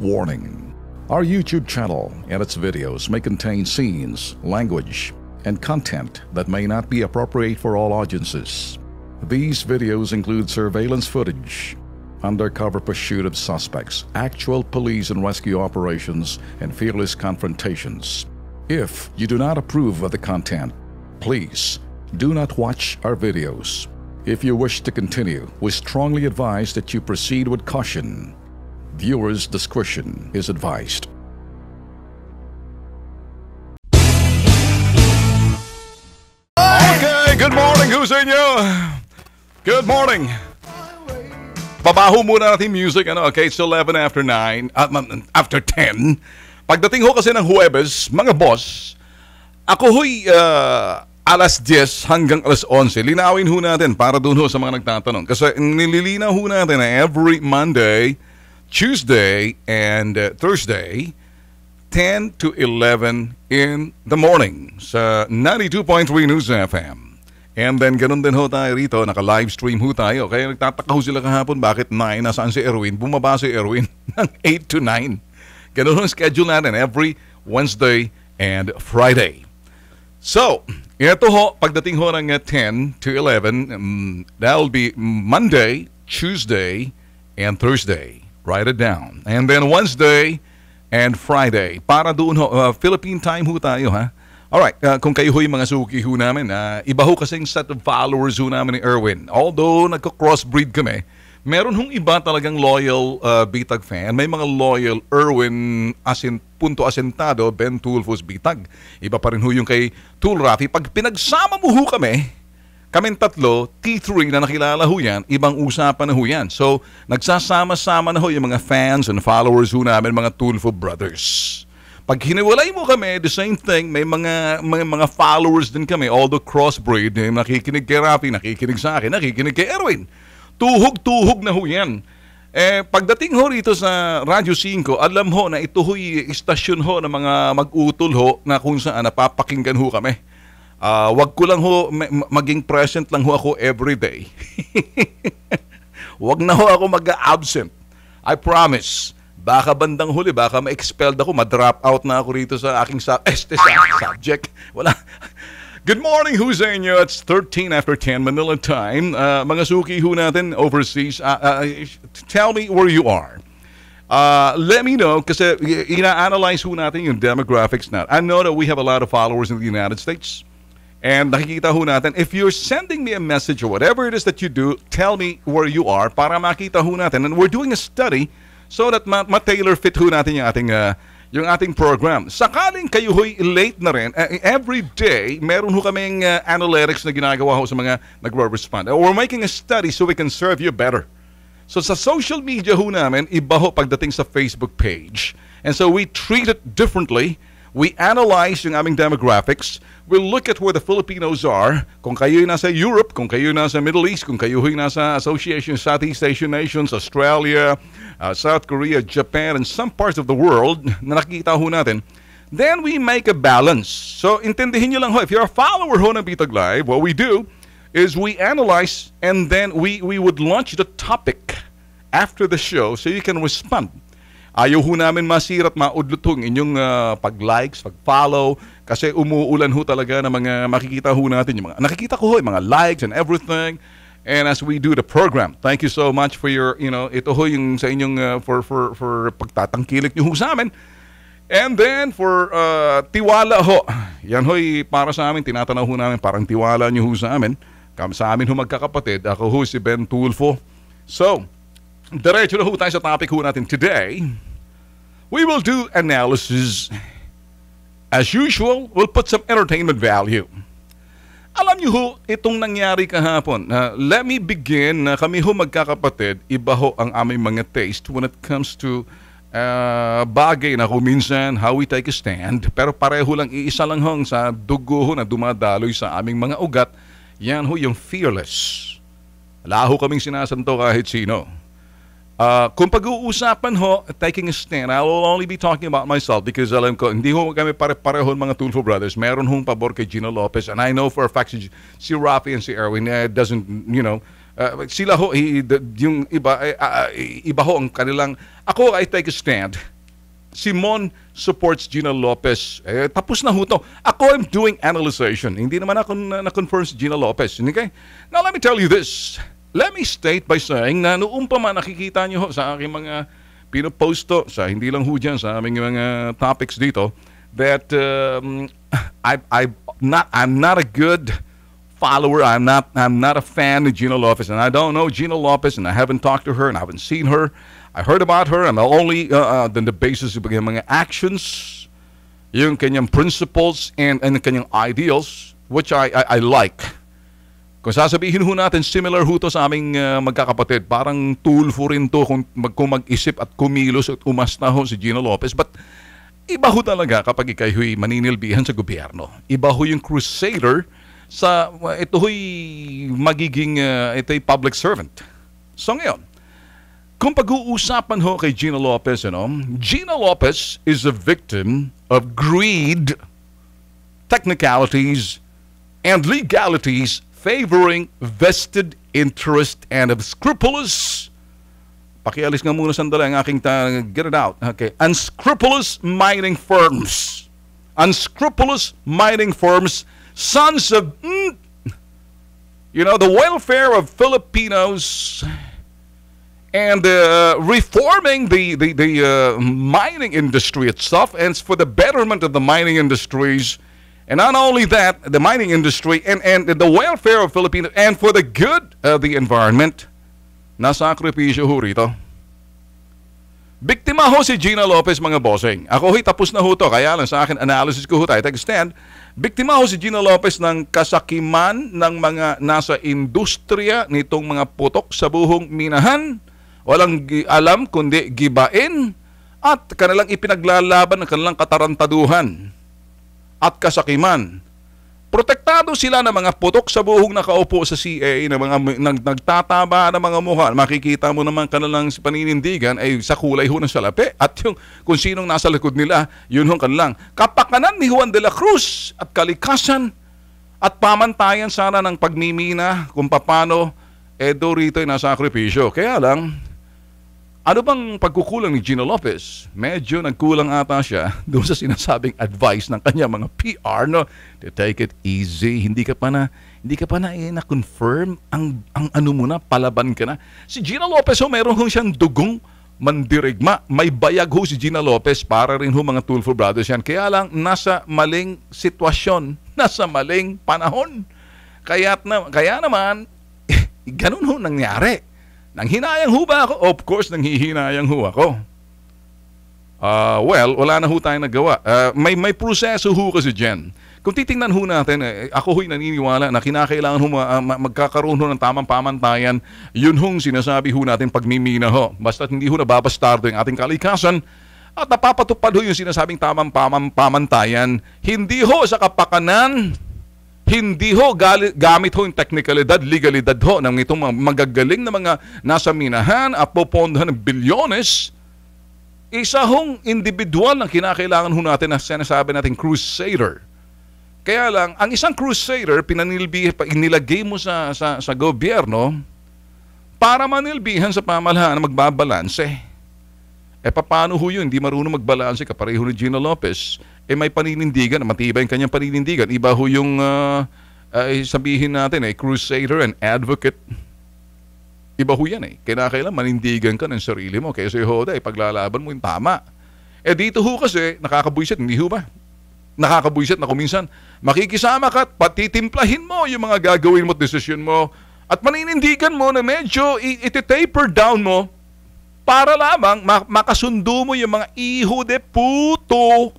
Warning. Our YouTube channel and its videos may contain scenes, language, and content that may not be appropriate for all audiences. These videos include surveillance footage, undercover pursuit of suspects, actual police and rescue operations, and fearless confrontations. If you do not approve of the content, please do not watch our videos. If you wish to continue, we strongly advise that you proceed with caution. Viewers' discretion is advised. Okay, good morning ho sa inyo. Good morning. Babaho muna natin music, okay, it's 11 after 9, after 10. Pagdating ho kasi ng Huwebes, mga boss, ako ho'y alas 10 hanggang alas 11. Linawin ho natin para doon ho sa mga nagtatanong. Kasi nililinaw ho natin na every Monday, Tuesday, and Thursday, 10 to 11 in the morning sa 92.3 News FM. And then ganun din ho tayo rito, naka-live stream ho tayo. Kaya nagtataka ho sila kahapon, bakit 9, nasaan si Erwin? Bumaba si Erwin ng 8 to 9. Ganun ang schedule natin every Wednesday and Friday. So, ito ho, pagdating ho ng 10 to 11, that'll be Monday, Tuesday, and Thursday. Write it down. And then Wednesday and Friday. Para doon ho, Philippine time ho tayo, ha? Alright, kung kayo ho'y mga suki ho namin, iba ho kasing set of followers ho namin ni Erwin. Although nagko-crossbreed kami, meron hong iba talagang loyal Bitag fan. May mga loyal Erwin punto asentado, Ben Tulfo's Bitag. Iba pa rin ho yung kay Tul Rafi. Pag pinagsama mo ho kaming tatlo, T3 na nakilala ho yan, ibang usapan na ho yan. So, nagsasama-sama na ho yung mga fans and followers ho namin, mga Tulfo brothers. Pag hiniwalay mo kami, the same thing, may mga followers din kami, although crossbreed, nakikinig kay Rafi, nakikinig sa akin, nakikinig kay Erwin. Tuhog-tuhog na ho yan. Pagdating ho rito sa Radyo 5, alam ho na ito ho'y istasyon ho ng mga mag-utol ho na kung saan napapakinggan ho kami. Wag ko lang ho maging present lang ho ako every day. Wag na ho ako mag-absent. I promise. Baka bandang huli, baka ma-expelled ako, ma-drop out na ako rito sa aking subject. Wala. Good morning ho sa inyo. It's 13 after 10 Manila time. Mga suki ho natin overseas, tell me where you are. Let me know kasi ina-analyze ho natin yung demographics na. I know that we have a lot of followers in the United States. And nakikita ho natin, if you're sending me a message or whatever it is that you do, tell me where you are para makita ho natin. And we're doing a study so that ma-tailor fit ho natin yung ating program. Sakaling kayo ho'y late na rin, every day, meron ho kaming analytics na ginagawa ho sa mga nagre-respond. We're making a study so we can serve you better. So sa social media ho namin, iba ho pagdating sa Facebook page. And so we treat it differently. We analyze yung aming demographics. We'll look at where the Filipinos are. Kung kayo'y nasa Europe, kung kayo'y nasa Middle East, kung kayo'y nasa Association of Southeast Asian Nations, Australia, South Korea, Japan, and some parts of the world na nakikita ho natin, then we make a balance. So, intindihin nyo lang ho, if you're a follower ho ng Bitag Live, what we do is we analyze and then we would launch the topic after the show so you can respond. Ayaw ho namin masira at maudlutong inyong pag-likes, pag-follow, kasi umuulan ho talaga ng mga makikita ho natin. Yung mga, nakikita ko ho, yung mga likes and everything. And as we do the program, thank you so much for your, ito ho yung sa inyong, for pagtatangkilik nyo ho sa amin. And then for tiwala ho, yan ho'y para sa amin, tinatanaw ho namin, parang tiwala nyo ho sa amin. Sa amin ho magkakapatid, ako ho si Ben Tulfo. So, diretso na ho tayo sa topic ho natin today. We will do analysis. As usual, we'll put some entertainment value. Alam niyo ho, itong nangyari kahapon. Let me begin. Kami ho magkakapatid, iba ho ang aming mga taste when it comes to bagay na kuminsan how we take a stand. Pero pareho lang, iisa lang hong sa dugo ho na dumadaloy sa aming mga ugat. Yan ho yung fearless. Wala ho kaming sinasanto kahit sino. Kung pag-uusapan ho, taking a stand, I will only be talking about myself because alam ko, hindi ho kami pare-pareho mga Tulfo brothers. Meron hong pabor kay Gino Lopez and I know for a fact si Rafi and si Erwin doesn't, Sila ho, yung iba, iba ho ang kanilang, ako, I take a stand. Simon supports Gina Lopez. Tapos na ho to. Ako, I'm doing analyzation. Hindi naman ako na-confirm si Gina Lopez. Okay? Now, let me tell you this. Let me state by saying na noong pa man nakikita nyo ho sa aking mga pinopost to, sa hindi lang ho dyan, sa aming mga topics dito, that I'm not a good follower. I'm not a fan of Gina Lopez, and I don't know Gina Lopez, and I haven't talked to her, and I haven't seen her. I heard about her, and only on the basis of mga actions, yung kanyang principles and kanyang ideals, which I like. Kung sasabihin ho natin, similar ho to sa aming magkakapatid, parang tulfo rin to kung mag-isip at kumilos at umasta ho si Gina Lopez. But iba ho talaga kapag ikay maninilbihan sa gobyerno. Iba ho yung crusader sa ito ho'y magiging ito'y public servant. So ngayon, kung pag-uusapan ho kay Gina Lopez, Gina Lopez is a victim of greed, technicalities, and legalities favoring vested interest and of scrupulous, pakialis nga muna sandali ang aking get it out. Okay. Unscrupulous mining firms. Unscrupulous mining firms, sons of, the welfare of Filipinos and reforming the mining industry itself, and for the betterment of the mining industries. And not only that, the mining industry and the welfare of Filipinos and for the good of the environment, nasakripisyo ho rito. Biktima ho si Gina Lopez, mga bossing. Ako ho'y tapos na ho to, kaya lang sa akin analysis ko ho tayo, take a stand. Biktima ho si Gina Lopez ng kasakiman ng mga nasa industriya nitong mga putok sa buhong minahan. Walang alam kundi gibain at kanilang ipinaglalaban ng kanilang katarantaduhan at kasakiman. Protektado sila ng mga putok sa buhong nakaupo sa CA na mga nagtataba ng mga mukha. Makikita mo naman kanilang paninindigan ay sa kulay ho ng salapi. At yung kung sinong nasa likod nila, yun ho kanilang kapakanan ni Juan de la Cruz at kalikasan at pamantayan sana ng pagmimina kung paano rito ay nasa sakripisyo. Kaya lang, ano bang pagkukulang ni Gina Lopez? Medyo nagkulang ata siya doon sa sinasabing advice ng kanya mga PR, to take it easy. Hindi ka pa na na-confirm ang ano mo na, palaban ka na. Si Gina Lopez meron ho siyang dugong mandirigma. May bayag ho si Gina Lopez, para rin ho mga Tulfo brothers yan. Kaya lang nasa maling sitwasyon, nasa maling panahon. Kaya naman ganun ho nangyari. Nanghinayang ho ba ako? Of course, nanghihinayang ho ako. Well, wala na ho tayong nagawa. May proseso ho kasi dyan. Kung titingnan ho natin, ako ho'y naniniwala na kinakailangan ho magkakaroon ho ng tamang pamantayan. Yun hong sinasabi ho natin pagmimina ho. Basta't hindi ho nababastardo yung ating kalikasan at napapatupad ho yung sinasabing tamang pamantayan. Hindi ho sa kapakanan, hindi ho gamit ho yung technicalidad, legalidad ho ng itong magagaling na mga nasa minahan at popondohan ng bilyones. Isa hong individual na kinakailangan ho natin na sinasabi natin crusader. Kaya lang, ang isang crusader, inilagay mo sa gobyerno para manilbihan sa pamahalaan na magbabalanse. Paano ho yun? Hindi marunong magbalanse kapareho ni Gina Lopez. May paninindigan, matibay yung kanyang paninindigan. Iba ho yung sabihin natin, crusader and advocate. Iba ho yan Kinakailan manindigan ka ng sarili mo. Kaya sa Hoda, paglalaban mo yung tama. Dito ho kasi, nakakabwisit, hindi ho ba? Nakakabwisit na kuminsan, makikisama ka at patitimplahin mo yung mga gagawin mo at desisyon mo. At maninindigan mo na medyo iti-taper down mo para lamang makasundo mo yung mga iho de puto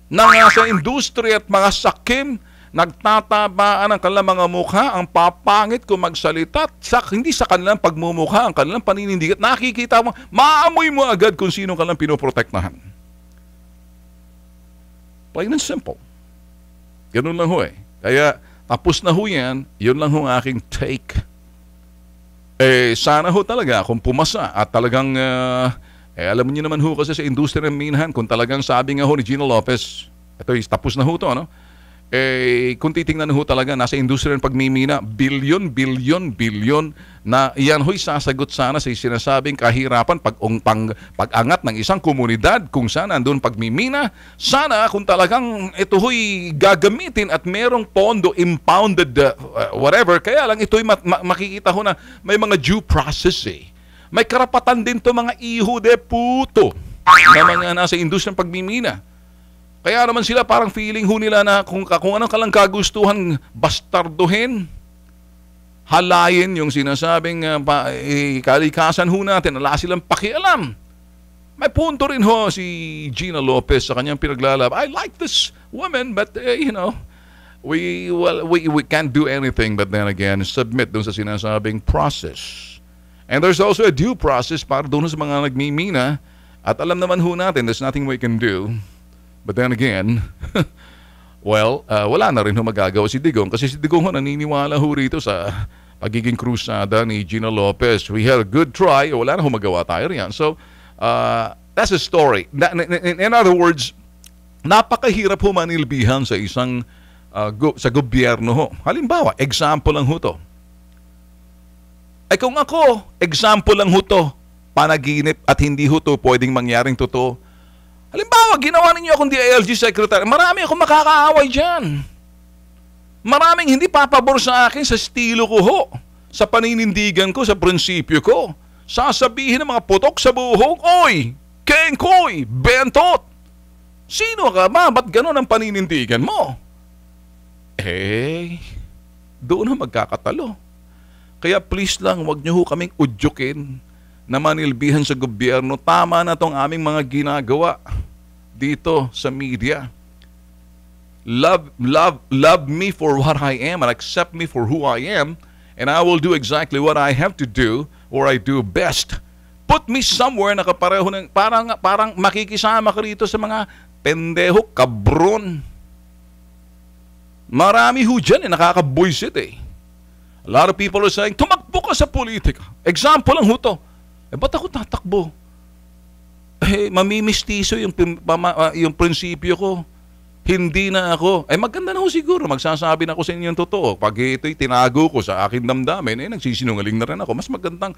na nasa industriya at mga sakim, nagtatabaan ang kanilang mga mukha, ang papangit kung magsalita, hindi sa kanilang pagmumukha, ang kanilang paninindigan. Nakikita mo, maamoy mo agad kung sino kanilang pinoprotektahan. Plain and simple. Ganun lang ho Kaya, tapos na ho yan, yun lang ho ang aking take. Sana ho talaga kung pumasa at talagang alam niyo naman ho kasi sa industriya ng minahan, kung talagang sabi nga ho ni Gina Lopez, ito tapos na ho to, kung titingnan ho talaga, nasa industriya ng pagmimina, bilyon na yan ho'y sasagot sana sa sinasabing kahirapan pag-angat ng isang komunidad kung saan nandun pagmimina. Sana kung talagang ito ho'y gagamitin at merong pondo, impounded, whatever, kaya lang ito'y makikita ho na may mga due process eh. May karapatan din to mga iho de puto na mga nasa industriya ng pagmimina. Kaya naman sila parang feeling ho nila na kung anong kalang kagustuhan bastarduhin, halayin yung sinasabing kalikasan ho natin, wala silang pakialam. May punto rin ho si Gina Lopez sa kanyang pinaglalab. I like this woman but we can't do anything but then again submit doon sa sinasabing process. And there's also a due process para doon sa mga nagmimina at alam naman ho natin there's nothing we can do. But then again, wala na rin ho magagawa si Digong kasi si Digong ho naniniwala ho rito sa pagiging krusada ni Gina Lopez. We had a good try, wala na ho magawa tayo riyan. So, that's a story. In other words, napakahirap ho manilbihan sa isang sa gobyerno ho. Halimbawa, example lang ho to. Ay kung ako, example lang ho to, panaginip at hindi ho to pwedeng mangyaring totoo. Halimbawa, ginawa ninyo akong DILG secretary. Marami akong makakaaway dyan. Maraming hindi papabor sa akin sa estilo ko ho. Sa paninindigan ko, sa prinsipyo ko. Sasabihin ng mga putok sa buhok, oy, kengkoy, bentot. Sino ka ba? Ba't gano'n ang paninindigan mo? Doon na magkakatalo. Kaya please lang, wag niyo ho kaming udyukin na manilbihan sa gobyerno. Tama na tong aming mga ginagawa dito sa media. Love me for what I am and accept me for who I am, and I will do exactly what I have to do or I do best. Put me somewhere na kapareho ng parang makikisama ka rito sa mga pendeho, kabron. Marami ho dyan nakakabuisit eh. A lot of people are saying, tumakbo ka sa politika. Example lang ho to. Ba't ako tatakbo? Mamimistiso yung prinsipyo ko. Hindi na ako. Maganda na ho siguro. Magsasabi na ako sa inyo yung totoo. Pag ito'y tinago ko sa aking damdamin, nagsisinungaling na rin ako. Mas magandang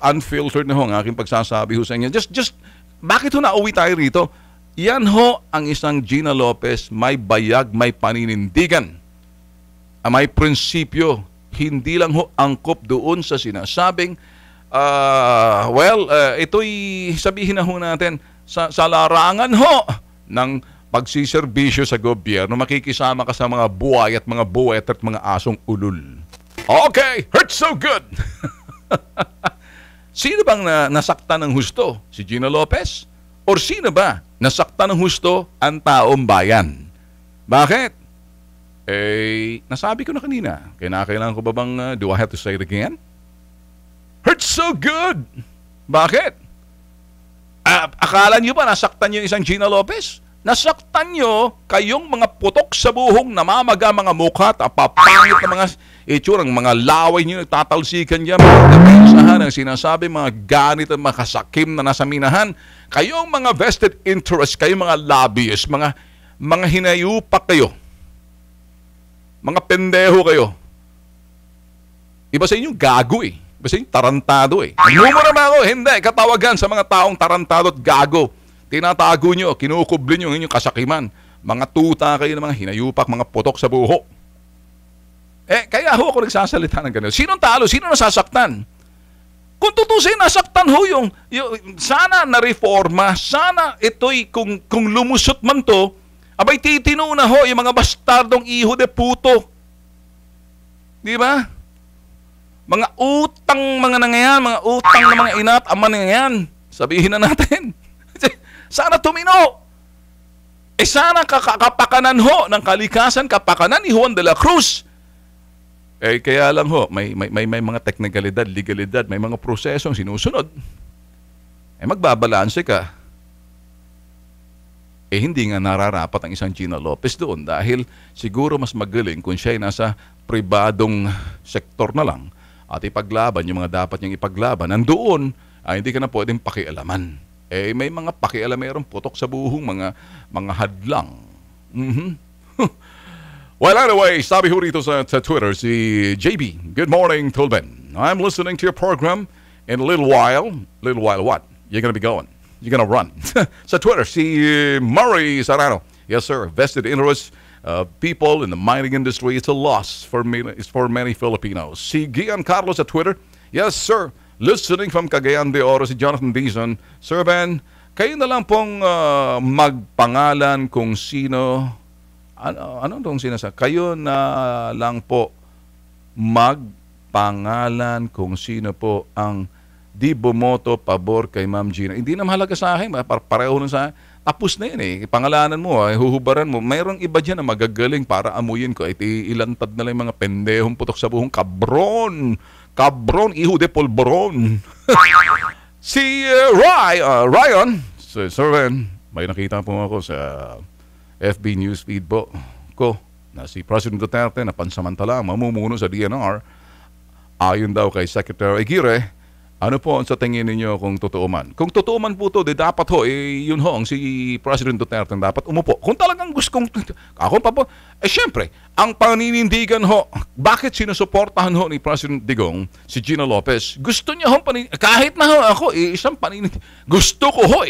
unfiltered na ho ang aking pagsasabi ho sa inyo. Just, bakit ho nauwi tayo rito? Yan ho ang isang Gina Lopez, may bayag, may paninindigan. May prinsipyo. Hindi lang ho angkop doon sa sinasabing ito'y sabihin na ho natin sa larangan ho ng pagsiservisyo sa gobyerno, makikisama ka sa mga buhay at mga buwet at mga asong ulul. Okay, hurts so good. Sino bang nasaktan ng husto? Si Gina Lopez? Or sino ba nasaktan ng husto? Ang taong bayan. Bakit? Nasabi ko na kanina. Kailangan ko ba bang do I have to say it again? Hurts so good. Bakit? Akala nyo ba nasaktan nyo isang Gina Lopez? Nasaktan nyo kayong mga putok sa buhong, namamaga mga mukha at papangit na mga itsurang mga laway nyo nagtatalsikan dyan, mga kapensahan ang sinasabi, mga ganit at mga kasakim na nasa minahan. Kayong mga vested interest, kayong mga lobbyists, mga hinayupak kayo. Mga pendeho kayo. Iba sa inyo gago eh. Iba sa inyo tarantado eh. Numero ba ako? Hindi. Katawagan sa mga taong tarantado at gago. Tinatago nyo, kinukubli nyo ang inyong kasakiman. Mga tuta kayo ng mga hinayupak, mga putok sa buho. Kaya ho ako nagsasalita ng ganun. Sinong talo? Sino nasasaktan? Kung tutusin, nasaktan ho yung sana na-reforma, sana ito'y kung lumusot man to, abay titino na ho yung mga bastardong iho de puto. Di ba? Mga utang mga nangayan, mga utang na mga inat, ama nangayan. Sabihin na natin. Sana tumino. Sana kapakanan ho ng kalikasan, kapakanan ni Juan de la Cruz. Kaya lang ho, may mga teknikalidad, legalidad, may mga prosesong sinusunod. Magbabalanse ka. Hindi nga nararapat ang isang Gina Lopez doon dahil siguro mas magaling kung siya ay nasa pribadong sektor na lang at ipaglaban yung mga dapat niyang ipaglaban. Nandoon, hindi ka na pwedeng pakialaman. May mga pakialamerong putok sa buhong, mga hadlang. Well, anyway, sabi ho rito sa Twitter si JB. Good morning, Tulben. I'm listening to your program in a little while. Little while what? You're gonna be going. You're gonna run. Sa Twitter, si Murray Sarano. Yes, sir. Vested interest of people in the mining industry. It's a loss for many Filipinos. Si Gian Carlos sa Twitter. Yes, sir. Listening from Cagayan de Oro, si Jonathan Dizon. Sir Ben, kayo na lang pong magpangalan kung sino. Ano itong sinasa? Kayo na lang po magpangalan kung sino po ang di bumoto pabor kay Ma'am Gina. Hindi na mahalaga sa akin. Pareho nun sa akin. Tapos na yun eh. Pangalanan mo, huhubaran mo. Mayroong iba dyan na magagaling para amuyin ko. Ilantad na lang mga pendehong putok sa buhong. Kabron! Kabron! Iho de polboron! Si Ryan, Sir Ben, may nakita po ako sa FB Newsfeed po ko na si President Duterte na pansamantala mamumuno sa DNR ayon daw kay Secretary Aguirre. Ano po ang sa tingin ninyo kung totoo man? Kung totoo man po ito, dapat ho, yun ho, si President Duterte dapat umupo. Kung talagang gusto kong, ako pa po, syempre, ang paninindigan ho, bakit sinusuportahan ho ni President Digong si Gina Lopez? Gusto niya ho, kahit na ho ako, isang paninindigan, gusto ko ho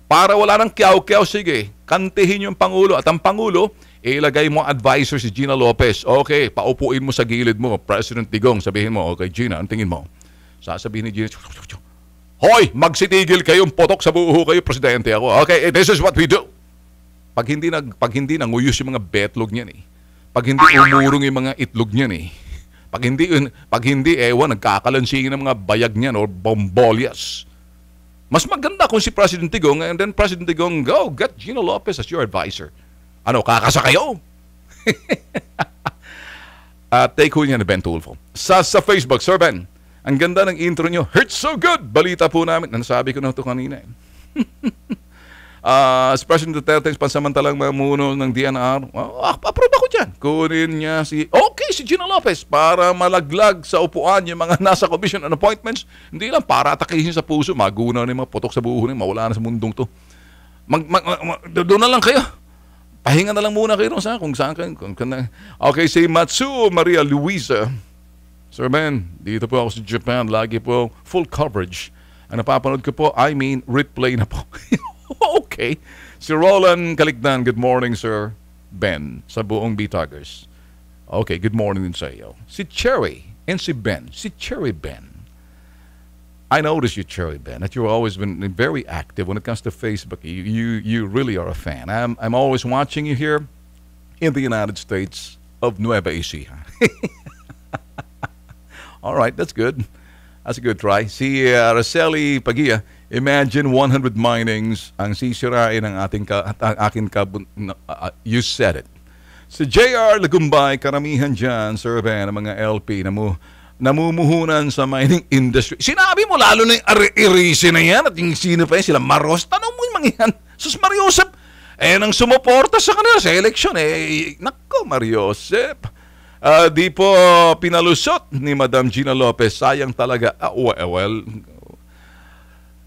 para wala nang kiyaw-kiyaw, sige, kantihin yung Pangulo. At ang Pangulo, ilagay mo advisor si Gina Lopez. Okay, paupuin mo sa gilid mo, President Digong, sabihin mo, okay, Gina, ang tingin mo? Sasabihin ni Gina, hoy, magsitigil kayong potok sa buho kayo, Presidente ako. Okay, this is what we do. Pag hindi nanguyos yung mga betlog niyan Pag hindi umurong yung mga itlog niyan Pag hindi, nagkakalansingin ng mga bayag niyan or bombolyas. Mas maganda kung si President Digong and then President Digong, go, get Gina Lopez as your advisor. Ano, kakasa kayo? Take ho niya ni Ben Tulfo. Sa Facebook, Sir Ben, ang ganda ng intro nyo. Hurts so good! Balita po namin. Nasabi ko na ito kanina. Si President Duterte, pansamantalang mamuno ng DNR, approve ako dyan. Kunin niya si Gina Lopez para malaglag sa upuan yung mga nasa commission on appointments. Hindi lang para atakihin sa puso. Maguna na yung mga putok sa buho na mawala na sa mundong to. Doon na lang kayo. Pahinga na lang muna kayo sa kung saan kayo. Okay, si Matsu Maria Luisa. Sir Ben, dito po ako sa Japan. Lagi po full coverage. Ang napapanood ko po, replay na po. Okay. Si Roland Kaligdan, good morning, Sir Ben, sa buong B-Taggers. Okay, good morning din sa iyo. Si Cherry and si Ben. Si Cherry Ben. I noticed you, Cherry Ben, that you've always been very active when it comes to Facebook. You really are a fan. I'm always watching you here in the United States of Nueva Ecija. All right, that's good. That's a good try. Si Araceli Pagia, imagine 100 minings ang sisirain ng aking you said it. Si JR Lagumbay, karamihan dyan, Sir Ben, ang mga LP namumuhunan sa mining industry. Sinabi mo lalo na yung Irisi na yan at yung sino pa yan, sila Maros. Tanong mo yung mga yan. Sus Mariosep, nang sumuporta sa kanila sa eleksyon, nako Mariosep. Di po pinalusot ni Madam Gina Lopez. Sayang talaga. Well,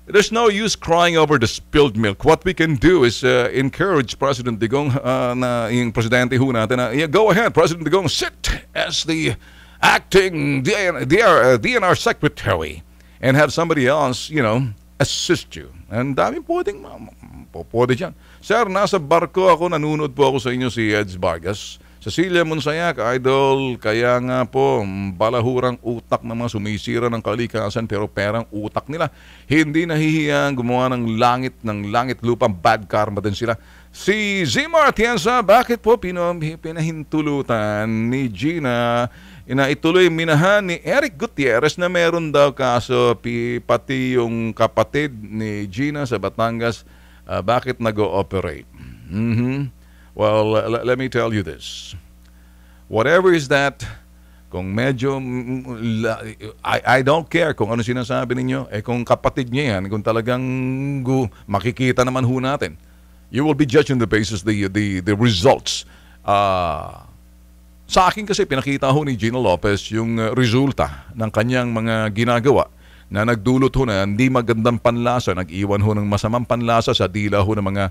there's no use crying over the spilled milk. What we can do is encourage President Digong na yung presidente ho natin na, go ahead, President Digong, sit as the acting DNR secretary and have somebody else, assist you. And dami pwede dyan. Sir, nasa barko ako, nanunod po ako sa inyo si Eds Vargas. Cecilia Monsayak, idol, kaya nga po, balahurang utak ng mga sumisira ng kalikasan pero perang utak nila. Hindi nahihiyang gumawa ng langit lupang bad karma din sila. Si Zimar Atienza, bakit po pinahintulutan ni Gina na ituloy minahan ni Eric Gutierrez na meron daw kaso pati yung kapatid ni Gina sa Batangas, bakit nag-ooperate? Well, let me tell you this. Whatever is that, kung medyo, I don't care kung ano sinasabi ninyo, kung kapatid niya yan, kung talagang makikita naman ho natin, you will be judged on the basis the results. Sa akin kasi, pinakita ho ni Gina Lopez yung resulta ng kanyang mga ginagawa na nagdulot ho na hindi magandang panlasa, nag-iwan ho ng masamang panlasa sa dila ho ng mga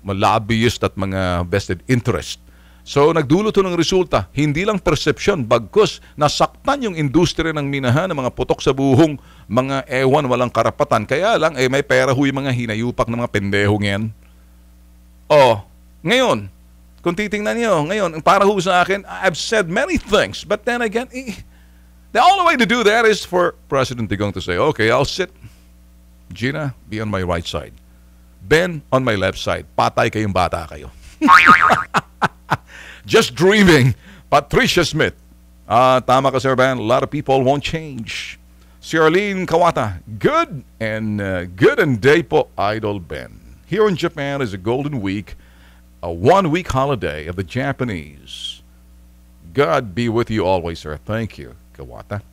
lobbyist at mga vested interest. So, nagdulot to ng resulta. Hindi lang perception, bagkus nasaktan yung industriya ng minahan ng mga putok sa buhong mga ewan walang karapatan. Kaya lang, may pera huy mga hinayupak ng mga pendehong yan. Ngayon, kung titingnan nyo, ngayon, para ho sa akin, I've said many things, but then again, the only way to do that is for President Digong to say, okay, I'll sit. Gina, be on my right side. Ben, on my left side. Patay kayong bata kayo. Just dreaming. Patricia Smith. Tama ka, Sir Ben. A lot of people won't change. Si Arlene Kawata. Good and day po, Idol Ben. Here in Japan is a Golden Week, a 1-week holiday of the Japanese. God be with you always, sir. Thank you, Kawata.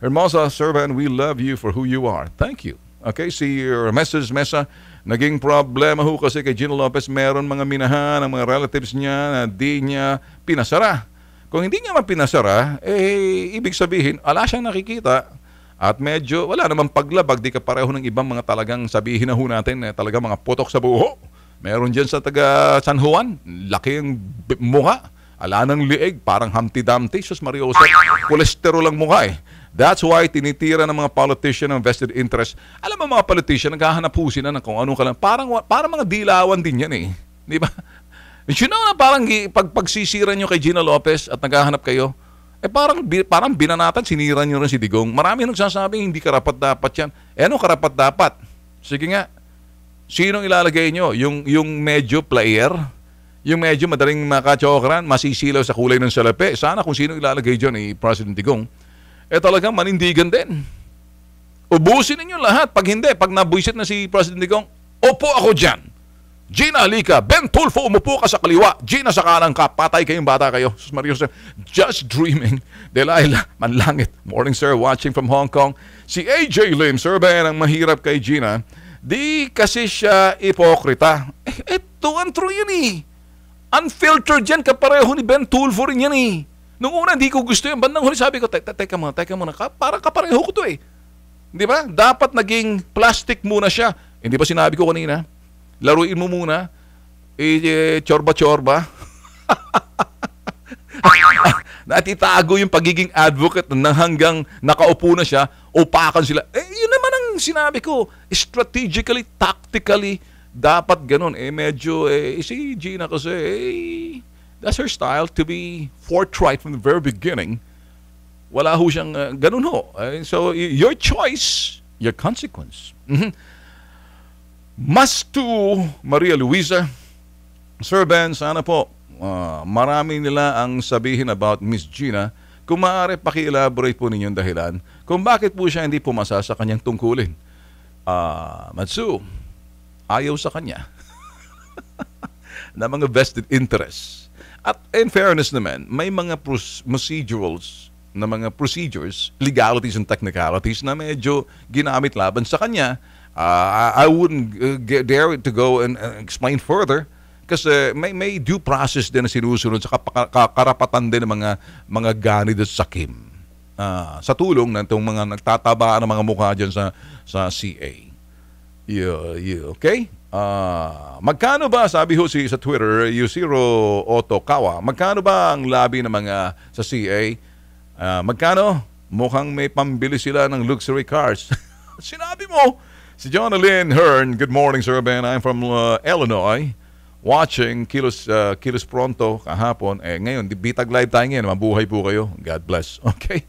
Hermosa, Sir Ben, we love you for who you are. Thank you. Okay, si Mrs. Mesa, naging problema ho kasi kay Gino Lopez, meron mga minahan ng mga relatives niya na di niya pinasara. Kung hindi niya pinasara, ibig sabihin, wala siyang nakikita at medyo, wala namang paglabag, di ka pareho ng ibang mga talagang sabihin na ho natin, talagang mga putok sa buho. Meron dyan sa taga San Juan, laki ang mukha. Ala ng liig, parang Humpty Dumpty. Sus Mariosa, kolesterol ang mukha eh. That's why tinitira ng mga politician ng vested interest. Alam mo mga politician, naghahanap po sila ng kung anong kalang. Parang mga dilawan din yan eh. Di ba? You know na parang pagsisira nyo kay Gina Lopez at naghahanap kayo, parang binanatan, sinira nyo rin si Digong. Marami nagsasabing hindi karapat-dapat yan. Ano karapat-dapat? Sige nga, sinong ilalagay nyo? Yung medyo player? Yung medyo madaling makachokran, masisilaw sa kulay ng salapi. Sana kung sino ilalagay dyan ni President Digong, talagang manindigan din. Ubusin ninyo lahat. Pag hindi, pag nabuisit na si President Digong, opo ako dyan. Gina, halika. Ben Tulfo, umupo ka sa kaliwa. Gina, sa kanan ka. Patay kayong bata kayo. Sus Maria Jose, just dreaming. Delilah, Manlangit. Morning, sir. Watching from Hong Kong. Si AJ Lim, sir, ba ang mahirap kay Gina? Di kasi siya ipokrita. Ito, ang true yun eh. Unfiltered yan, kapareho ni Ben Tulfo rin yan eh. Nung una, hindi ko gusto yun. Bandang huli, sabi ko, teka muna, parang kapareho ko to eh. Di ba? Dapat naging plastic muna siya. Hindi ba sinabi ko kanina? Laruin mo muna. Chorba-chorba. At itago yung pagiging advocate na hanggang nakaupo na siya, upakan sila. Yun naman ang sinabi ko. Strategically, tactically, dapat ganun. Medyo, si Gina kasi, that's her style to be forthright from the very beginning. Wala ho siyang ganun ho. So, your choice, your consequence. Mastu Maria Luisa, Sir Ben, sana po, marami nila ang sabihin about Miss Gina. Kung maaari, paki-elaborate po ninyong dahilan kung bakit po siya hindi pumasa sa kanyang tungkulin. Matsu, ayaw sa kanya na mga vested interests. At in fairness naman, may mga procedures, legalities and technicalities na medyo ginamit laban sa kanya. I wouldn't dare to go and explain further kasi may due process din na sinusunod sa karapatan din ng mga ganid at sakim. Sa tulong ng itong mga nagtataba ng mga mukha dyan sa CA. Okay? Magkano ba, sabi ho sa Twitter, Yusiro Otokawa, magkano ba ang labi ng mga sa CA? Magkano? Mukhang may pambili sila ng luxury cars. Sinabi mo, si John Lynn Hearn, good morning, Sir Ben. I'm from Illinois, watching Kilos Pronto kahapon. Ngayon, bitag live tayo ngayon. Mabuhay po kayo. God bless. Okay?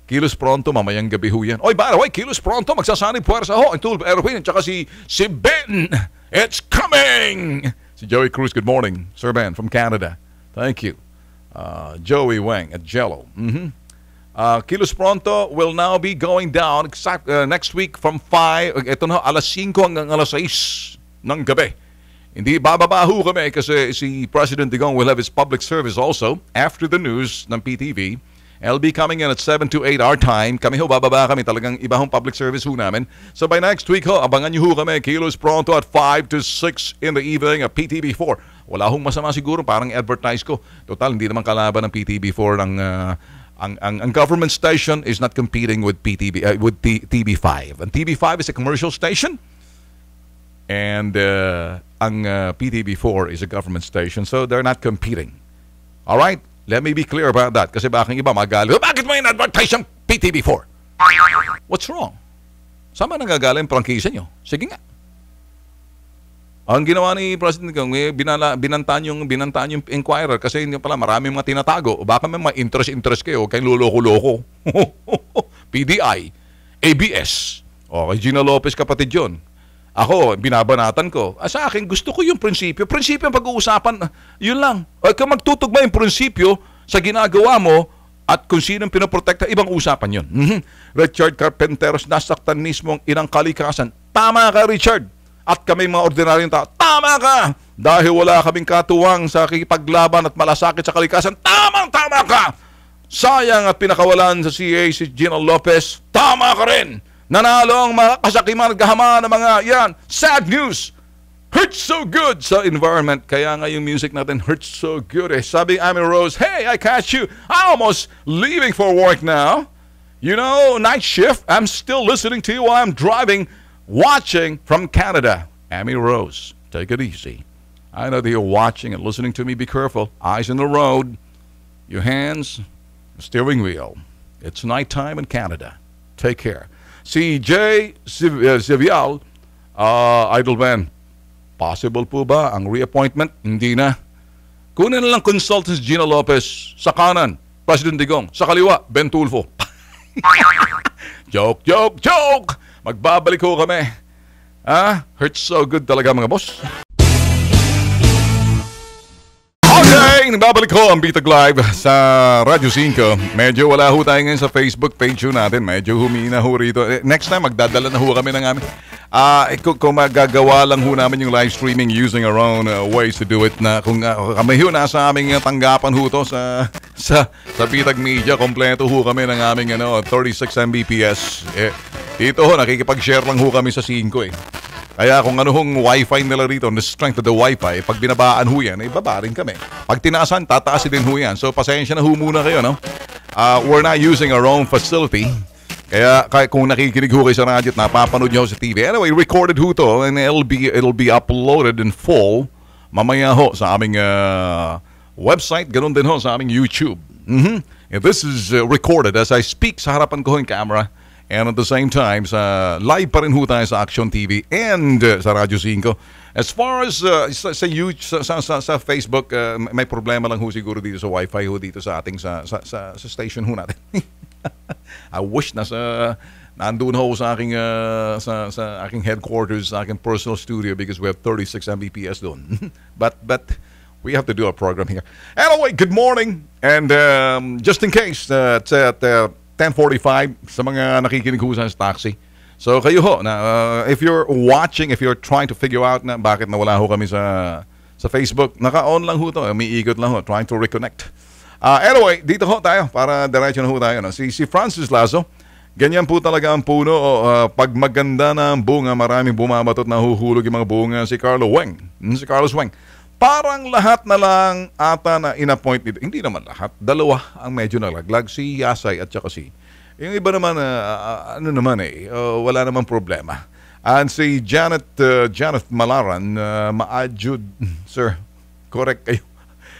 Kilos Pronto, mamayang gabi ho yan. Oy, by the way, Kilos Pronto, magsasanib puwersa ho. Ang Tulip Aeroplane, tsaka si Ben. It's coming! Si Joey Cruz, good morning. Sir Ben, from Canada. Thank you. Joey Wang at Jello. Kilos Pronto will now be going down next week from 5, ito na, alas 5 hanggang alas 6 ng gabi. Hindi bababa ho kami kasi si President Digong will have his public service also after the news ng PTV. I'll be coming in at 7 to 8 our time. Kami ho, bababa kami. Talagang iba hong public service ho namin. So by next week ho, abangan nyo ho kami. Kilos Pronto at 5 to 6 in the evening at PTV4. Wala hong masama siguro. Parang advertise ko. Total, hindi naman kalaban ng PTV4 ng... Ang government station is not competing with TV5. And TV5 is a commercial station. And ang PTV4 is a government station, so they're not competing. Alright? Let me be clear about that. Kasi baka iba magalit, bakit mo in-advertise yung PTV4? What's wrong? Saan ba nagagaling yung prangkisa nyo? Sige nga. Ang ginawa ni President Kong, binantaan yung Inquirer kasi hindi pala maraming mga tinatago. Baka may mga interest kayo, kayong luloko-loko. PDI, ABS. O, kay Gina Lopez kapatid yun. Ako, binabanatan ko. Sa akin, gusto ko yung prinsipyo. Prinsipyo ang pag-uusapan, yun lang. O, kung magtutugma yung prinsipyo sa ginagawa mo at kung sinong pinoprotekta, ibang usapan yun. Richard Carpenteros, nasaktan mismo ang inang kalikasan. Tama ka, Richard. At kami mga ordinaryong tao, tama ka! Dahil wala kaming katuwang sa kikipaglaban at malasakit sa kalikasan, tama ka! Sayang at pinakawalan sa CA si Gina Lopez, tama ka rin! Nanalo ang mga kasakiman at gahama ng mga yan. Sad news! Hurts so good sa environment. Kaya nga yung music natin hurts so good. Sabi Amy Rose, hey, I catch you. I'm almost leaving for work now. You know, night shift. I'm still listening to you while I'm driving. Watching from Canada, Amy Rose. Take it easy. I know that you're watching and listening to me. Be careful. Eyes on the road. Your hands, the steering wheel. It's nighttime in Canada. Take care. Si Jay Sivial, Idleman, possible po ba ang reappointment? Hindi na. Kunin na lang consultants Gina Lopez. Sa kanan, President Digong. Sa kaliwa, Ben Tulfo. Joke! Magbabalik ko kami. Hurts so good talaga mga boss. Okay, nagbabalik ko ang Bitag Live sa Radyo 5. Medyo wala ho tayo ngayon sa Facebook page natin. Medyo humina ho rito. Next time, magdadala na ho kami ng amin. Kung magagawa lang ho namin yung live streaming using our own ways to do it na kung kami ho nasa aming tanggapan ho to sa Bitag Media, kompleto ho kami ng aming 36 Mbps. Dito ho, nakikipag-share lang ho kami sa 5 eh. Kaya kung ano hong wifi nila rito, the strength of the wifi, pag binabaan ho yan, baba rin kami. Pag tinaasan, tataasin din ho yan. So pasensya na ho muna kayo, no? We're not using our own facility. Kaya kung nakikinig ho kayo sa radyo at napapanood nyo sa TV, anyway, recorded ho to and it'll be uploaded in full mamaya ho sa aming website, ganun din ho sa aming YouTube. And this is recorded as I speak sa harapan ko yung camera. And at the same time, live pa rin ho tayo sa Action TV and sa Radyo 5. As far as sa Facebook, may problema lang ho siguro dito sa Wi-Fi ho dito sa ating sa station ho natin. I wish nandun ho sa aking sa aking headquarters, sa aking personal studio because we have 36 Mbps doon. but we have to do a program here. Anyway, good morning. And just in case, it's at 10:45 sa mga nakikinig ho sa taxi. So kayo ho, if you're watching, if you're trying to figure out na bakit nawala ho kami sa Facebook, naka-on lang ho to, umiikot lang ho, trying to reconnect. Anyway, dito ho tayo, para diretso na ho tayo. No? Si Francis Lazo, ganyan po talaga ang puno. Pag maganda na ang bunga, maraming bumabatot na huhulog yung mga bunga. Si Carlos Weng. Parang lahat na lang ata na in-appoint nito. Hindi naman lahat. Dalawa ang medyo nalaglag. Si Yasay at saka yung iba naman, wala naman problema. And si Janet Malaran, maajud, sir, correct kayo.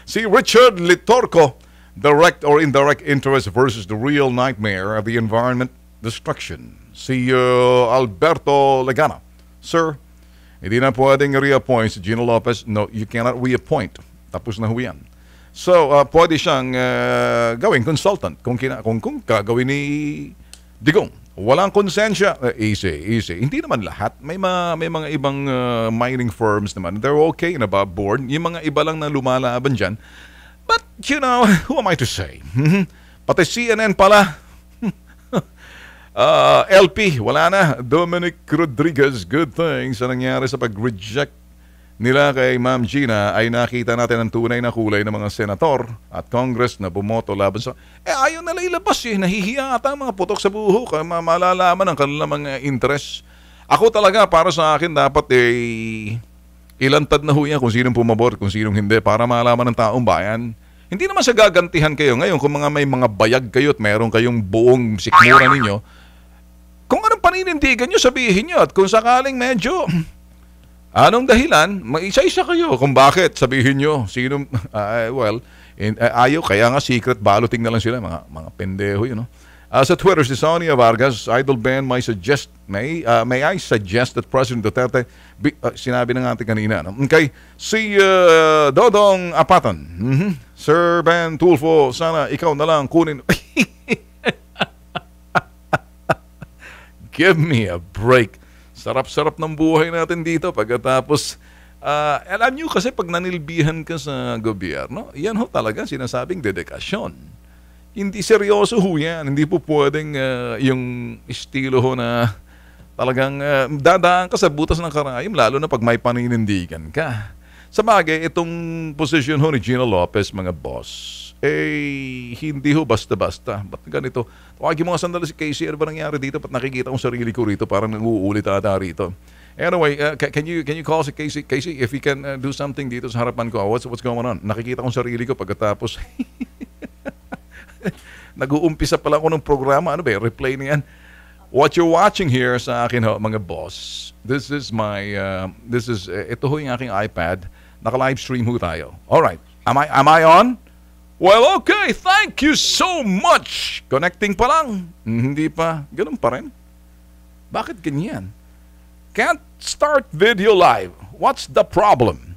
Si Richard Litorco, direct or indirect interest versus the real nightmare of the environment destruction. Si Alberto Legana, sir, hindi na pwedeng reappoint si Gina Lopez. No, you cannot reappoint. Tapos na ho yan. So, pwede siyang gawing consultant kung gagawin ni Digong. Walang konsensya. Easy. Hindi naman lahat. May mga ibang mining firms naman. They're okay and above board. Yung mga iba lang na lumalaban dyan. But, who am I to say? Pati CNN pala. LP, wala na. Dominic Rodriguez, good thing sa nangyari sa pag-reject nila kay Ma'am Gina ay nakita natin ang tunay na kulay ng mga senator at Congress na bumoto laban sa... ayaw nila ilabas nahihiya ata ang mga putok sa buhok. Malalaman ang kanilang mga interest. Ako talaga, para sa akin, dapat ilantad na ho yan kung sinong pumabor, kung sinong hindi, para malaman ng taong bayan. Hindi naman sa gagantihan kayo. Ngayon, kung may mga bayag kayo at meron kayong buong sikmura ninyo, kung anong paninindigan nyo, sabihin nyo. At kung sakaling medyo Anong dahilan? Isa-isa kayo kung bakit. Sabihin nyo, sino, ayaw, kaya nga secret balloting na lang sila, mga pendeho yun, no? Sa Twitter, si Sonia Vargas, Idol Ben, may I suggest that President Duterte, sinabi na natin kanina, no? Okay, si Dodong Apatan, Sir Ben Tulfo, sana ikaw na lang kunin. Give me a break. Sarap-sarap ng buhay natin dito pagkatapos, alam nyo kasi pag nanilbihan ka sa gobyerno, yan ho talaga sinasabing dedikasyon. Hindi seryoso ho yan. Hindi po pwedeng yung estilo ho na talagang dadaan ka sa butas ng karayom, lalo na pag may paninindigan ka. Sa bagay, itong posisyon ho ni Gina Lopez, mga boss, hindi ho basta-basta. Ba't ganito? Tawagin mo nga sandali si Casey, ano ba nangyari dito? Ba't nakikita kong sarili ko rito? Parang nag-uulit ata rito. Anyway, can you call si Casey? Casey, if you can do something dito sa harapan ko, what's going on? Nakikita kong sarili ko pagkatapos nag-uumpisa pala ako ng programa. Ano ba? Replay na yan. What you're watching here sa akin ho, mga boss, this is ito ho yung aking iPad. Naka-live stream ho tayo. Alright. Am I on? Well, okay. Thank you so much. Connecting pa lang. Hindi pa. Ganun pa rin. Bakit ganyan? Can't start video live. What's the problem?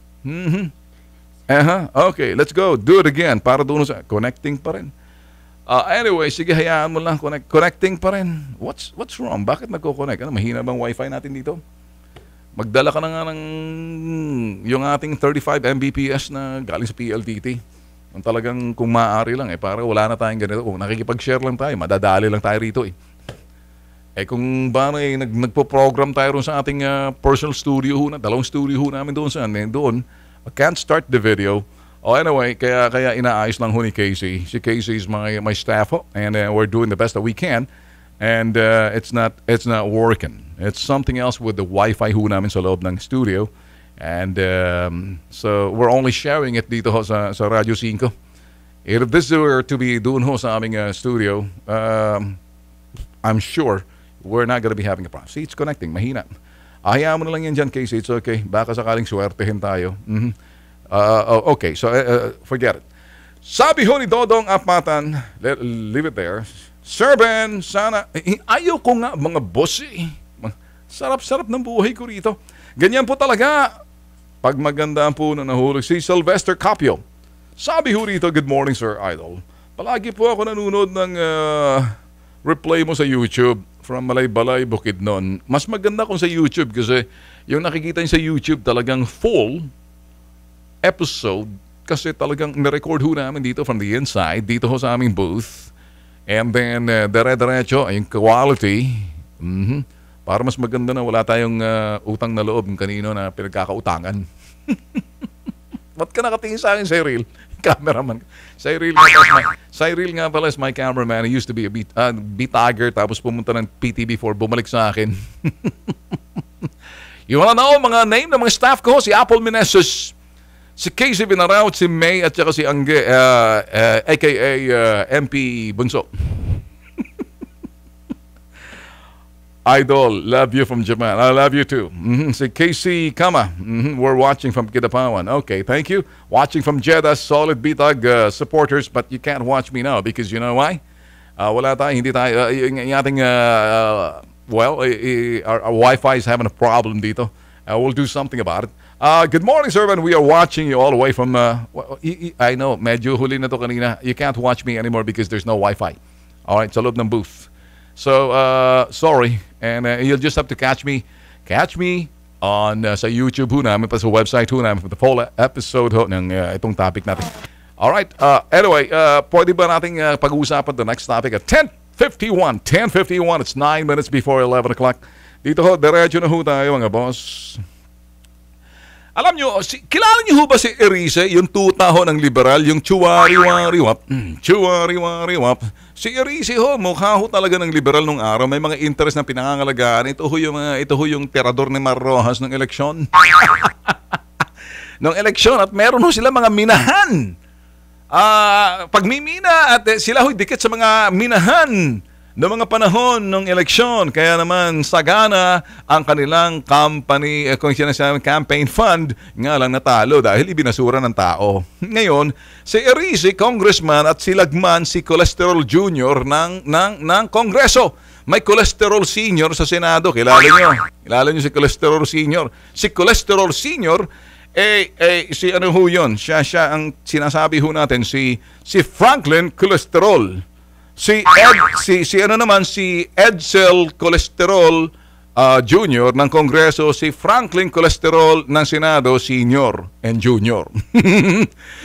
Okay, let's go. Do it again. Para doon sa connecting pa rin. Anyway, sige, hayaan mo lang. Connecting pa rin. What's wrong? Bakit nagko-connect? Ano, mahina bang wifi natin dito? Magdala ka na nga ng yung ating 35 Mbps na galing sa PLDT. Ang talagang kung maaari lang, para wala na tayong ganito. Kung nakikipag-share lang tayo, madadali lang tayo rito eh. Kung ba nagpo-program tayo ron sa ating personal studio ho na, dalawang studio ho namin doon doon, I can't start the video. Anyway, kaya inaayos lang ho ni Casey. Si Casey is my staff ho, and we're doing the best that we can. And it's not working. It's something else with the Wi-Fi ho namin sa loob ng studio. And so we're only sharing it dito ho sa Radio 5. If this were to be doon ho sa aming studio, I'm sure we're not gonna be having a problem. See, it's connecting. Mahina. Hayaan mo na lang yan dyan, Casey. It's okay. Baka sakaling swertehin tayo. Okay, so forget it. Sabi ho ni Dodong Apatan, leave it there. Sir Ben, sana, ayaw ko nga mga boss eh. Sarap-sarap ng buhay ko rito. Ganyan po talaga. Pag maganda ang puno nahulog si Sylvester Capio. Sabi ho rito, good morning Sir Idol. Palagi po ako nanonood ng replay mo sa YouTube from Malay-Balay, Bukidnon. Mas maganda kung sa YouTube kasi yung nakikita niyo sa YouTube talagang full episode kasi talagang na-record ho namin dito from the inside, dito ho sa aming booth. And then, dire-diretso, yung quality, para mas maganda na wala tayong utang na loob ng kanino na pinagkakautangan. Ba't ka nakatingin sa akin, Cyril? Cameraman. Cyril nga pala is my cameraman. He used to be a B-tagger tapos pumunta ng PTV4, bumalik sa akin. Yung mga name ng mga staff ko, si Apple Meneses, si Casey Binaraut, si May at saka si Angge, aka MP Bunso. Idol, love you from Japan. I love you too. Si Casey Kama, we're watching from Kidapawan. Okay, thank you. Watching from Jeddah, solid BTAG supporters, but you can't watch me now because you know why? Wala tayo, hindi tayo, yung ating, our Wi-Fi is having a problem dito. We'll do something about it. Good morning, sir, and we are watching you all the way from, I know, medyo huli na to kanina. You can't watch me anymore because there's no Wi-Fi. All right, sa loob ng booth. So, sorry, and you'll just have to catch me on sa YouTube ho namin, pa sa website ho namin for the full episode ho ng itong topic natin. All right, anyway, pwede ba nating pag-uusapan the next topic at 10:51, it's 9 minutes before 11 o'clock. Dito ho, diretso na ho tayo mga boss. Alam nyo, kilala nyo ho ba si Erice, yung tuta ho ng liberal, yung chuwari-wari-wap? Chuwari-wari-wap. Si Erice ho, mukha ho talaga ng liberal nung araw. May mga interest na pinangangalagaan. Ito ho yung tirador ni Mar Rojas ng eleksyon. Nung eleksyon at meron ho sila mga minahan. Pagmimina at sila ho dikit sa mga minahan. noong mga panahon ng eleksyon. Kaya naman sagana ang kanilang kung sinasabi campaign fund, nga lang natalo dahil ibinasura ng tao. Ngayon, si Erice, congressman, at si Lagman, si Cholesterol Jr. ng Kongreso. May Cholesterol Senior sa Senado. Kilala nyo si Cholesterol Senior. Si Cholesterol Senior, si ano ho yun? Siya ang sinasabi ho natin, si Franklin Cholesterol. Si Edsel Cholesterol Jr. ng Kongreso, si Franklin Cholesterol ng Senado Senior and Junior.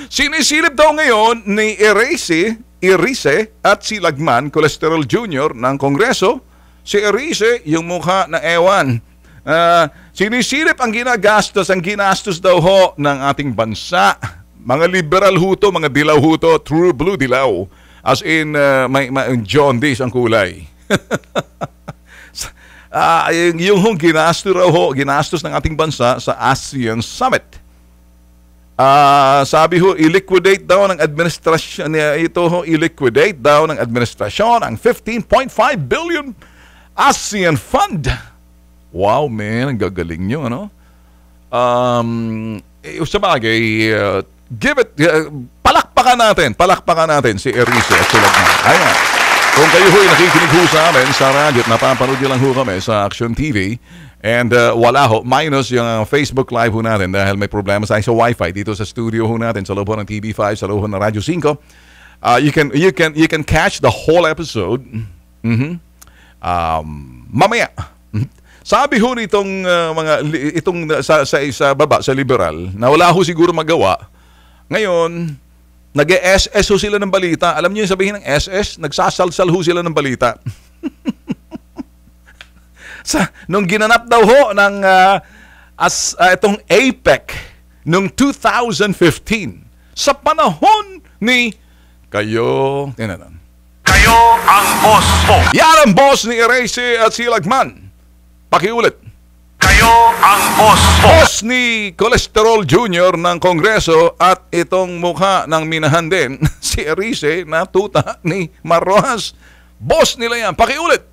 Sinisilip daw ngayon ni Erice at si Lagman Cholesterol Jr. ng Kongreso. Si Erice, yung mukha na ewan. Sinisilip ang ginastos daw ho ng ating bansa. Mga liberal ho to, mga dilaw ho to, true blue dilaw. As in, may jaundice ang kulay. Yung ginastos ng ating bansa sa ASEAN Summit. Sabi ho, i-liquidate daw ng administrasyon ang 15.5 billion ASEAN Fund. Wow, man, ang gagaling nyo, ano? Sa bagay, palakpakan natin si Erice at si Lagman. Ayan. Kung kayo ho'y nakikinig ho sa amin sa radyo at napapanood nyo lang ho kami sa Action TV, and wala ho, minus yung Facebook Live ho natin dahil may problema sa Wi-Fi dito sa studio ho natin sa loob ho ng TV5, sa loob ho ng Radyo 5. You can catch the whole episode mamaya. Sabi ho nitong sa baba, sa liberal, na wala ho siguro magawa. Ngayon, nag-SS ho sila ng balita. Alam niyo yung sabihin ng SS? Nagsasalsal ho sila ng balita. Nung ginanap daw ho ng itong APEC noong 2015, sa panahon ni kayo ang boss po. Yan ang boss ni Erice at si Lagman. Pakiulit. Kayo ang boss po. Boss ni Cholesterol Jr. ng Kongreso at itong mukha ng minahan din, si Erice na tuta ni Marrojas. Boss nila yan. Pakiulit.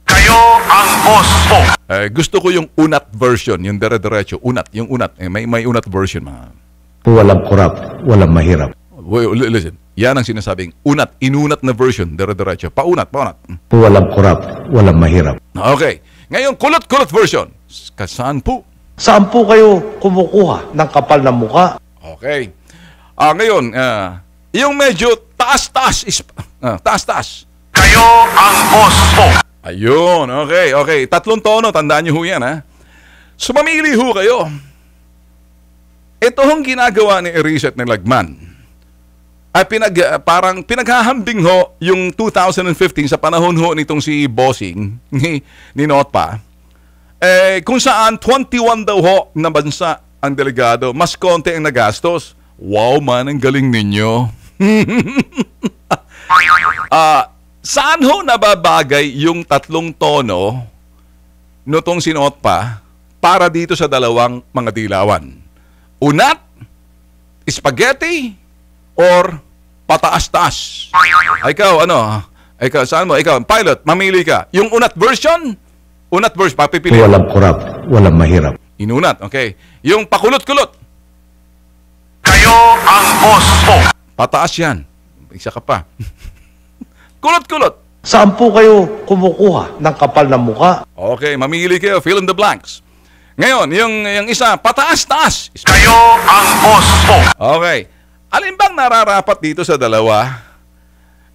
Kayo ang boss po. Gusto ko yung unat version, yung dire-diretso. Yung unat. May unat version, mga. Walang kurap, walang mahirap. Listen, yan ang sinasabing unat, inunat na version, dire-diretso. Paunat. Walang kurap, walang mahirap. Okay. Ngayon, kulot version. Saan po? Saan po kayo kumukuha ng kapal na muka? Okay. Ngayon, yung medyo taas-taas. Kayo ang boss po. Ayun, okay. 3 tono, tandaan nyo ho yan, ha? Sumamili ho kayo. Ito hong ginagawa ni Erice at ni Lagman ay parang pinaghahambing ho yung 2015 sa panahon ho nitong si Bossing ni Notpa. Kung saan 21 daw ho na bansa ang delegado, mas konti ang nagastos. Wow man, ang galing ninyo. Saan ho nababagay yung 3 tono nitong si Notpa para dito sa dalawang mga dilawan? Unat, spaghetti, or pataas-taas? Ikaw, saan mo? Ikaw, pilot, mamili ka. Yung unat version, papipili. Walang kurap, walang mahirap. Inunat, okay. Yung pakulot-kulot. Kayo ang boss po. Pataas yan. Isa ka pa. Kulot-kulot. Saan po kayo kumukuha ng kapal na muka? Okay, mamili kayo. Fill in the blanks. Ngayon, yung isa, pataas-taas. Kayo ang boss po. Okay. Alin bang nararapat dito sa dalawa,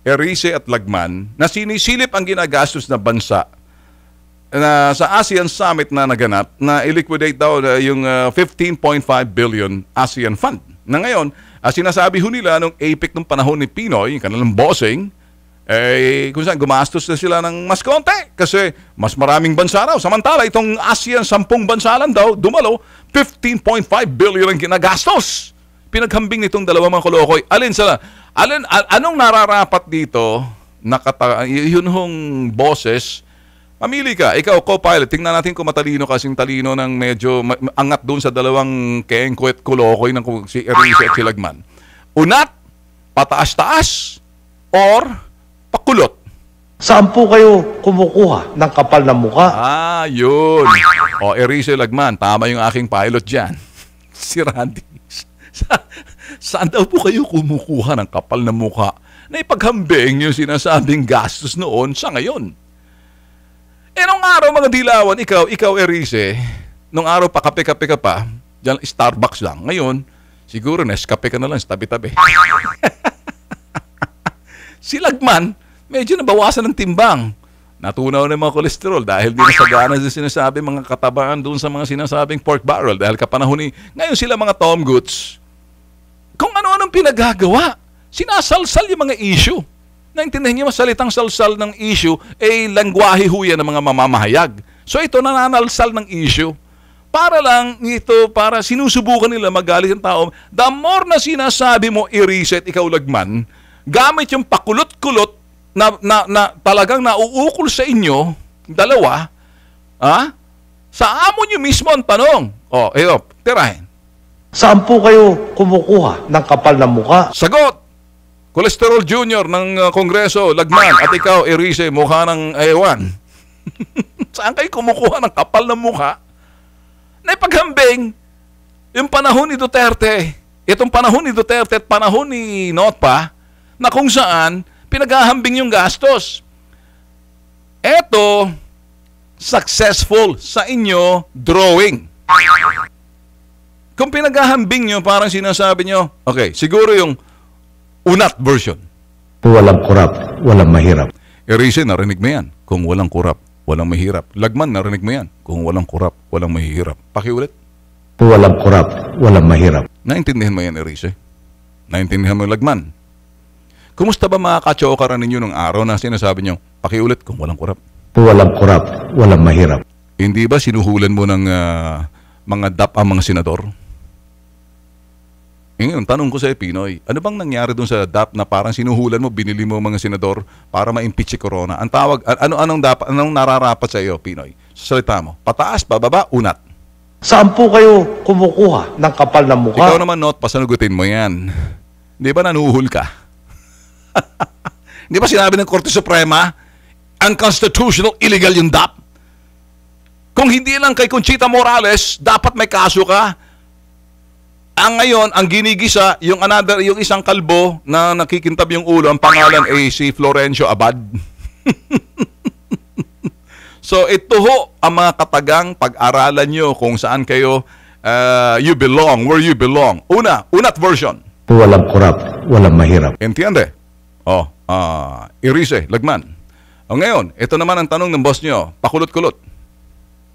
Erice at Lagman, na sinisilip ang ginagastos na bansa na sa ASEAN Summit na naganap na i-liquidate daw yung 15.5 billion ASEAN Fund? Na ngayon, sinasabi ho nila nung APEC nung panahon ni Pinoy, yung kanilang bossing, kung saan gumastos na sila ng mas konti kasi mas maraming bansa raw. Samantala, itong ASEAN 10 bansa lang daw, dumalo, 15.5 billion ang ginagastos. Pinaghambing nitong dalawang mga kolokoy. Anong nararapat dito? Yun hong bosses. Mamili ka. Ikaw, co-pilot. Tingnan natin kung matalino kasing talino ng medyo angat doon sa dalawang kengkwet kolokoy ng si Erice at si Lagman. Unat, pataas-taas, or pakulot. Saan po kayo kumukuha ng kapal na muka? Ah, yun. O, Erice Lagman, tama yung aking pilot dyan. Si Randy. Saan daw po kayo kumukuha ng kapal na mukha na ipaghambing yung sinasabing gastos noon sa ngayon? Eh, nung araw, mga dilawan, ikaw, Erice, nung araw pa kape-kape ka pa, dyan, Starbucks lang. Ngayon, siguro Nescafe ka na lang sa tabi-tabi. Si Lagman, medyo nabawasan ng timbang. Natunaw na yung mga kolesterol dahil di nasagana sa sinasabi mga katabaan doon sa mga sinasabing pork barrel dahil kapanahon ni... Ngayon sila mga Tom Goods, kung ano-anong pinagagawa, sinasalsal yung mga issue. Naintindihan niyo, salitang salsal ng issue, langwahe ho yan ng mga mamamahayag. So ito, nananalsal ng issue. Para lang ito, para sinusubukan nila magalit ng tao. The more na sinasabi mo, i-reset, ikaw Lagman, gamit yung pakulot-kulot na talagang nauukol sa inyo, dalawa, sa amo nyo mismo ang tanong. Tirahin. Saan po kayo kumukuha ng kapal na muka? Sagot! Cholesterol Junior ng Kongreso, Lagman, at ikaw, Erice, mukha ng ewan. Saan kayo kumukuha ng kapal na mukha? Na ipaghambing, yung panahon ni Duterte, itong panahon ni Duterte at panahon ni Notpa, na kung saan pinaghahambing yung gastos. Eto, successful sa inyo drawing. Kung pinaghahambing nyo, parang sinasabi nyo, okay, siguro yung unat version. Walang kurap, walang mahirap. Erice, narinig mo yan. Kung walang kurap, walang mahirap. Lagman, narinig mo yan. Kung walang kurap, walang mahirap. Pakiulit. Walang kurap, walang mahirap. Naintindihan mo yan, Erice? Naintindihan mo, Lagman? Kumusta ba mga kachokaran ninyo nung araw na sinasabi nyo, pakiulit kung walang kurap? Walang kurap, walang mahirap. Hindi ba sinuhulan mo ng mga DAP ang mga senador? Ngayon, tanong ko sa Pinoy, ano bang nangyari dun sa DAP na parang sinuhulan mo, binili mo mga senador para ma-impeach si Corona? Ang tawag, anong nararapat sa iyo, Pinoy? Sa salita mo, pataas, bababa, unat. Saan po kayo kumukuha ng kapal na muka? Ikaw naman, Not, pasanugutin mo yan. Di ba nanuhul ka? Di ba sinabi ng Korte Suprema, unconstitutional, illegal yung DAP? Kung hindi lang kay Conchita Morales, dapat may kaso ka. Ang ngayon, ang ginigisa, yung isang kalbo na nakikintab yung ulo, ang pangalan ay si Florencio Abad. So ito ho ang mga katagang pag-aralan nyo kung saan kayo you belong, where you belong. Unat version. Walang kurap, walang mahirap. Entiende? Erice, Lagman. Ngayon, ito naman ang tanong ng boss nyo. Pakulot-kulot.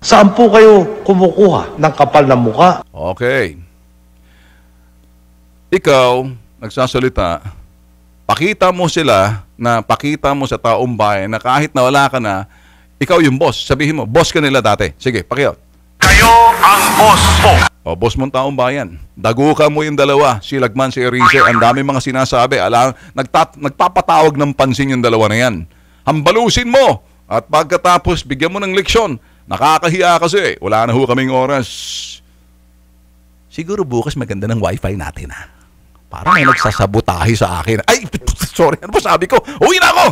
Saan po kayo kumukuha ng kapal na muka? Okay. Ikaw, nagsasalita, pakita mo sa taong bayan na kahit na wala ka na, ikaw yung boss. Sabihin mo, boss ka nila dati. Sige, pakiyot. Kayo ang boss mo. Boss mong taong bayan. Daguka mo yung dalawa, si Lagman, si Erice. Ang dami mga sinasabi. Nagpapatawag ng pansin yung dalawa na yan. Hambalusin mo. At pagkatapos, bigyan mo ng leksyon. Nakakahiya kasi. Wala na ho kaming oras. Siguro bukas maganda ng wifi natin, ha? Parang may nagsasabotahe sa akin. Ay, sorry. Ano ba sabi ko? Uwi na ako!